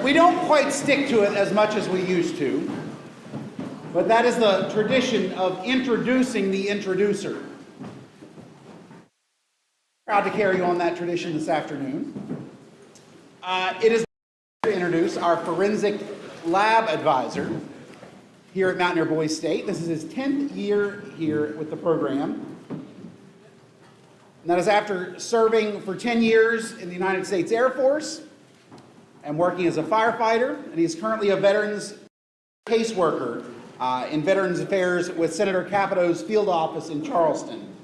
We don't quite stick to it as much as we used to, but that is the tradition of introducing the introducer. Proud to carry on that tradition this afternoon. It is to introduce our forensic lab advisor here at Mountaineer Boys State. This is his 10th year here with the program. And that is after serving for 10 years in the United States Air Force and working as a firefighter, and he's currently a veterans caseworker in Veterans Affairs with Senator Capito's field office in Charleston.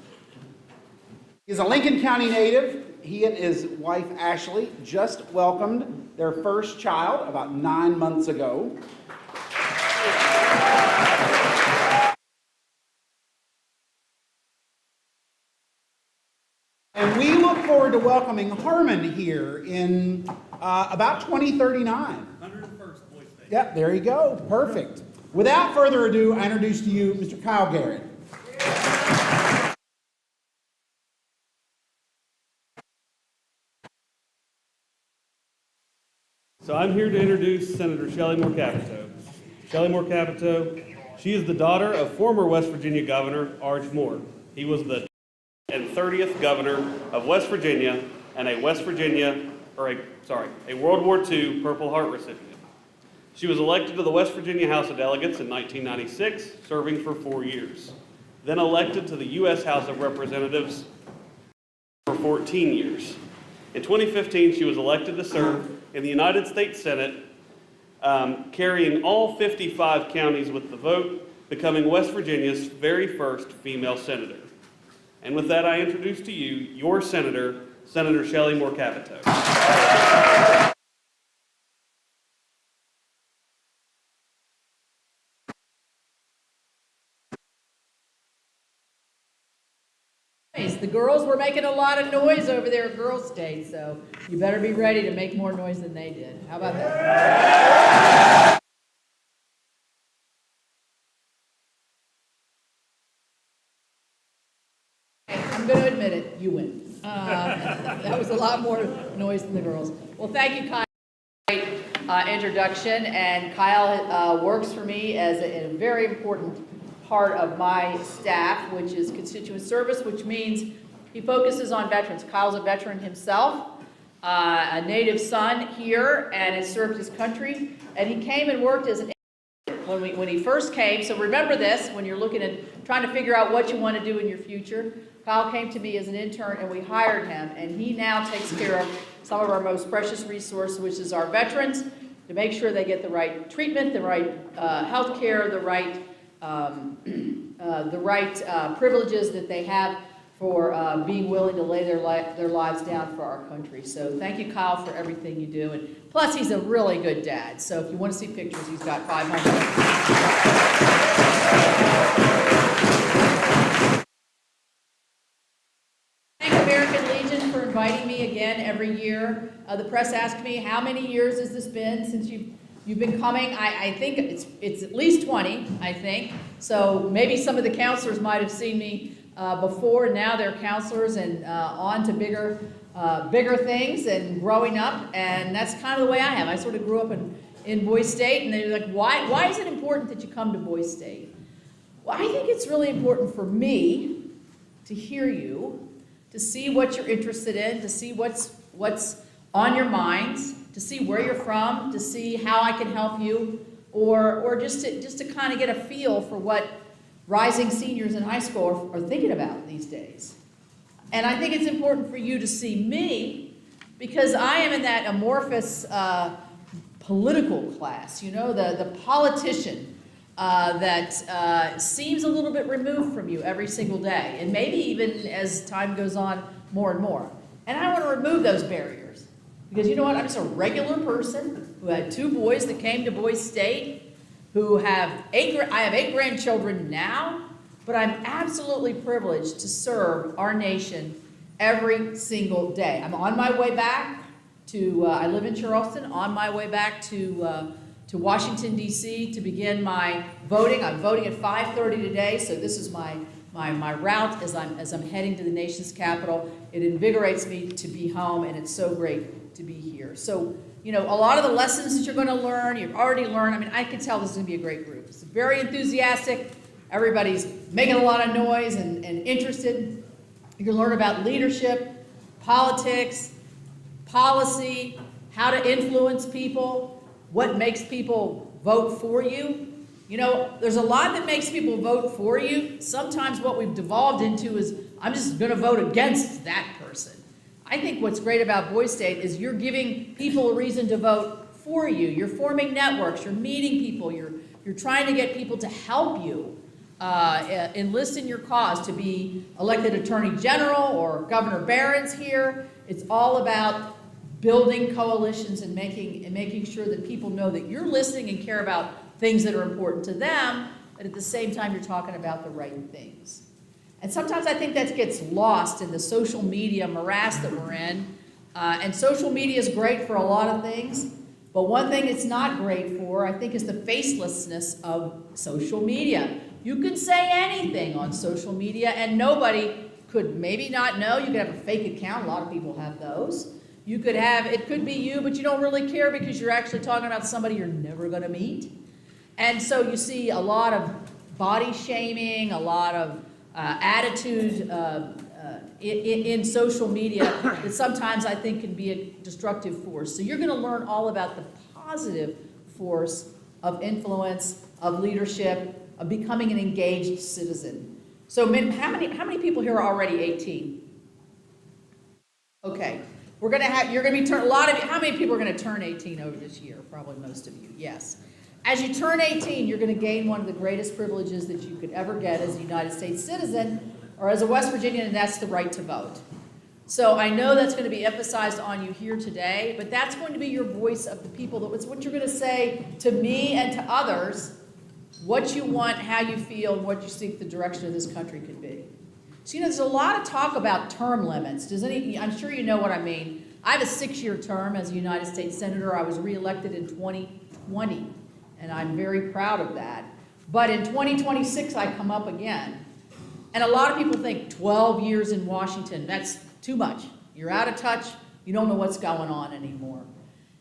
He's a Lincoln County native. He and his wife, Ashley, just welcomed their first child about 9 months ago. And we look forward to welcoming Harmon here in about 2039. 101st Boys State. Yep, there you go. Perfect. Without further ado, I introduce to you Mr. Kyle Garrett. So I'm here to introduce Senator Shelley Capito. Shelley Capito, she is the daughter of former West Virginia Governor Arch Moore. He was the 30th governor of West Virginia and a World War II Purple Heart recipient. She was elected to the West Virginia House of Delegates in 1996, serving for 4 years. Then elected to the U.S. House of Representatives for 14 years. In 2015, she was elected to serve in the United States Senate, carrying all 55 counties with the vote, becoming West Virginia's very first female senator. And with that, I introduce to you your senator, Senator Shelley Capito. The girls were making a lot of noise over there at Girls' Day, so you better be ready to make more noise than they did. How about that? I'm going to admit it, you win. That was a lot more noise than the girls. Well, thank you, Kyle. Great introduction, and Kyle works for me as a very important part of my staff, which is constituent service, which means he focuses on veterans. Kyle's a veteran himself, a native son here, and has served his country. And he came and worked as an intern when he first came. So remember this when you're looking at trying to figure out what you want to do in your future. Kyle came to me as an intern, and we hired him, and he now takes care of some of our most precious resource, which is our veterans, to make sure they get the right treatment, the right health care, the right privileges that they have for being willing to lay their lives down for our country. So thank you, Kyle, for everything you do. And plus, he's a really good dad. So if you want to see pictures, he's got 500. Thank American Legion for inviting me again every year. The press asked me, how many years has this been since you've been coming? I think it's at least 20, I think. So maybe some of the counselors might have seen me before, and now they're counselors and on to bigger things and growing up, and that's kind of the way I am. I sort of grew up in Boys State, and they're like, why is it important that you come to Boys State? Well, I think it's really important for me to hear you, to see what you're interested in, to see what's on your minds, to see where you're from, to see how I can help you, or just to kind of get a feel for what rising seniors in high school are thinking about these days. And I think it's important for you to see me, because I am in that amorphous political class, you know, the politician that seems a little bit removed from you every single day, and maybe even as time goes on more and more. And I want to remove those barriers, because you know what, I'm just a regular person who had 2 boys that came to Boys State, who have I have 8 grandchildren now, but I'm absolutely privileged to serve our nation every single day. I'm on my way back to, I live in Charleston, on my way back to Washington, D.C. to begin my voting. I'm voting at 5:30 today, so this is my my route as I'm heading to the nation's capital. It invigorates me to be home, and it's so great to be here. So, you know, a lot of the lessons that you're going to learn, you've already learned. I mean, I can tell this is going to be a great group. It's very enthusiastic. Everybody's making a lot of noise and interested. You're going to learn about leadership, politics, policy, how to influence people, what makes people vote for you. You know, there's a lot that makes people vote for you. Sometimes what we've devolved into is, I'm just going to vote against that person. I think what's great about Boys State is you're giving people a reason to vote for you. You're forming networks, you're meeting people, you're trying to get people to help you enlist in your cause to be elected Attorney General or Governor Barron's here. It's all about building coalitions and making sure that people know that you're listening and care about things that are important to them, but at the same time you're talking about the right things. And sometimes I think that gets lost in the social media morass that we're in. And social media is great for a lot of things, but one thing it's not great for, I think, is the facelessness of social media. You can say anything on social media and nobody could maybe not know. You could have a fake account, a lot of people have those. You could have, it could be you, but you don't really care because you're actually talking about somebody you're never gonna meet. And so you see a lot of body shaming, a lot of attitude in social media that sometimes I think can be a destructive force. So you're going to learn all about the positive force of influence, of leadership, of becoming an engaged citizen. So how many people here are already 18? Okay. You're going to be how many people are going to turn 18 over this year? Probably most of you, yes. As you turn 18, you're going to gain one of the greatest privileges that you could ever get as a United States citizen or as a West Virginian, and that's the right to vote. So I know that's going to be emphasized on you here today, but that's going to be your voice of the people. It's what you're going to say to me and to others, what you want, how you feel, and what you think the direction of this country could be. So, you know, there's a lot of talk about term limits. I'm sure you know what I mean. I have a 6-year term as a United States Senator. I was reelected in 2020. And I'm very proud of that. But in 2026, I come up again. And a lot of people think 12 years in Washington, that's too much. You're out of touch. You don't know what's going on anymore.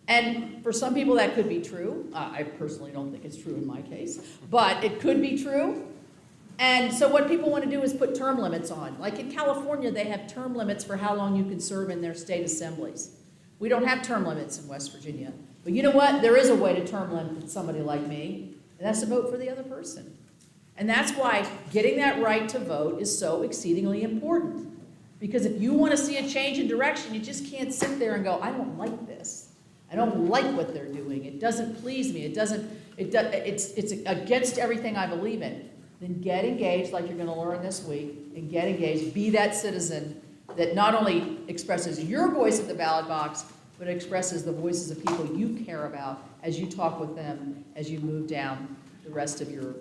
And for some people, that could be true. I personally don't think it's true in my case. But it could be true. And so what people want to do is put term limits on. Like in California, they have term limits for how long you can serve in their state assemblies. We don't have term limits in West Virginia. But you know what? There is a way to term limit somebody like me, and that's to vote for the other person. And that's why getting that right to vote is so exceedingly important. Because if you want to see a change in direction, you just can't sit there and go, I don't like this. I don't like what they're doing. It doesn't please me. It's against everything I believe in. Then get engaged like you're going to learn this week, and get engaged. Be that citizen that not only expresses your voice at the ballot box, but expresses the voices of people you care about as you talk with them, as you move down the rest of your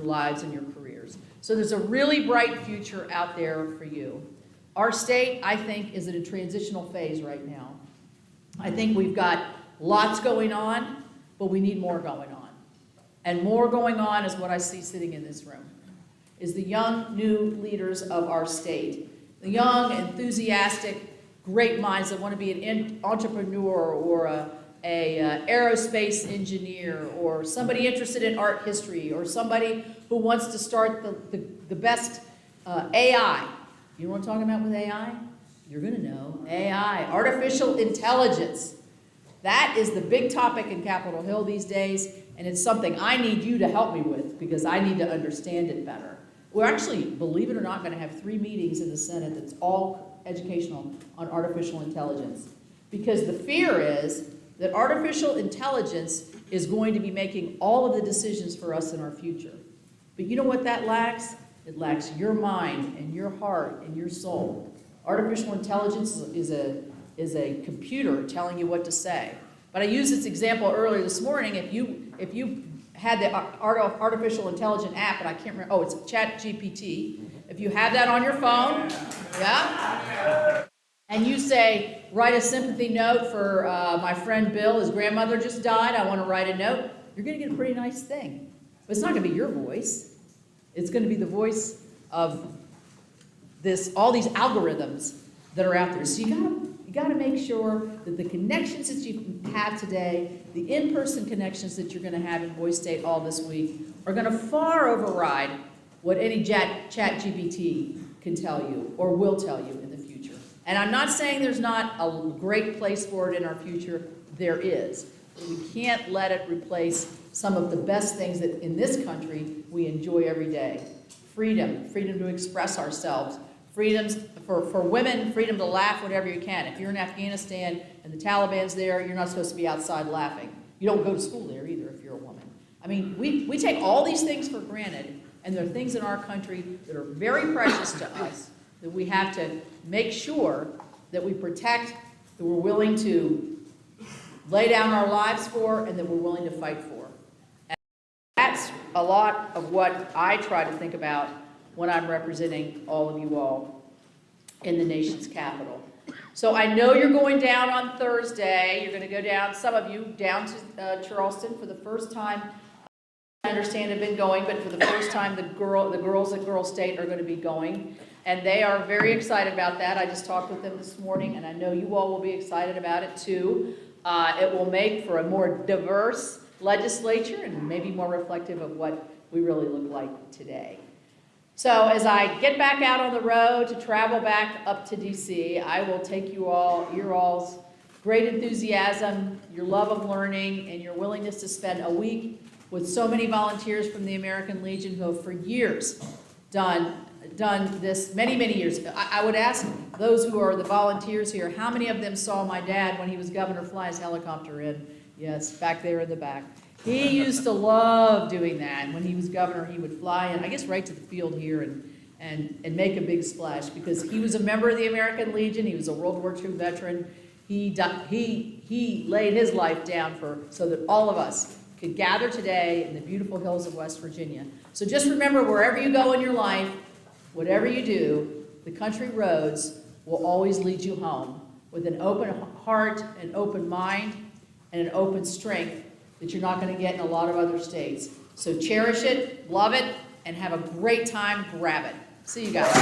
lives and your careers. So there's a really bright future out there for you. Our state, I think, is in a transitional phase right now. I think we've got lots going on, but we need more going on. And more going on is what I see sitting in this room, is the young, new leaders of our state. The young, enthusiastic, great minds that want to be an entrepreneur or a aerospace engineer or somebody interested in art history or somebody who wants to start the best AI. You know what I'm talking about with AI? You're going to know. AI, artificial intelligence. That is the big topic in Capitol Hill these days, and it's something I need you to help me with because I need to understand it better. We're actually, believe it or not, going to have 3 meetings in the Senate that's all educational on artificial intelligence. Because the fear is that artificial intelligence is going to be making all of the decisions for us in our future. But you know what that lacks? It lacks your mind and your heart and your soul. Artificial intelligence is a computer telling you what to say. But I used this example earlier this morning. If you had the artificial intelligence app, and I can't remember, it's ChatGPT. If you have that on your phone, yeah, and you say, write a sympathy note for my friend Bill, his grandmother just died, I want to write a note, you're going to get a pretty nice thing. But it's not going to be your voice. It's going to be the voice of all these algorithms that are out there. So you gotta make sure that the connections that you have today, the in-person connections that you're gonna have in Boise State all this week, are gonna far override what any chat GPT can tell you or will tell you in the future. And I'm not saying there's not a great place for it in our future. There is. But we can't let it replace some of the best things that in this country we enjoy every day. Freedom to express ourselves. Freedoms for women, freedom to laugh whatever you can. If you're in Afghanistan and the Taliban's there, you're not supposed to be outside laughing. You don't go to school there either if you're a woman. I mean, we take all these things for granted, and there are things in our country that are very precious to us that we have to make sure that we protect, that we're willing to lay down our lives for, and that we're willing to fight for. And that's a lot of what I try to think about when I'm representing all of you all in the nation's capital. So I know you're going down on Thursday. You're going to go down, some of you, down to Charleston for the first time. I understand have been going, but for the first time, the girls at Girl State are going to be going. And they are very excited about that. I just talked with them this morning, and I know you all will be excited about it too. It will make for a more diverse legislature and maybe more reflective of what we really look like today. So as I get back out on the road to travel back up to DC, I will take you all, your all's great enthusiasm, your love of learning, and your willingness to spend a week with so many volunteers from the American Legion who have for years done this, many years. I would ask those who are the volunteers here, how many of them saw my dad when he was governor fly his helicopter in? Yes, back there in the back. He used to love doing that. When he was governor, he would fly in, I guess right to the field here and make a big splash because he was a member of the American Legion. He was a World War II veteran. He laid his life down so that all of us could gather today in the beautiful hills of West Virginia. So just remember, wherever you go in your life, whatever you do, the country roads will always lead you home with an open heart, an open mind, and an open strength that you're not going to get in a lot of other states. So cherish it, love it, and have a great time. Grab it. See you guys.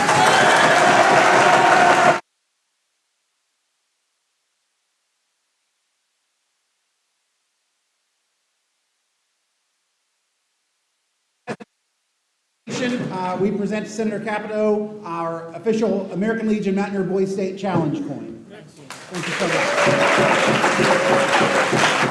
We present to Senator Capito our official American Legion Mountaineer Boise State Challenge coin. Thank you so much.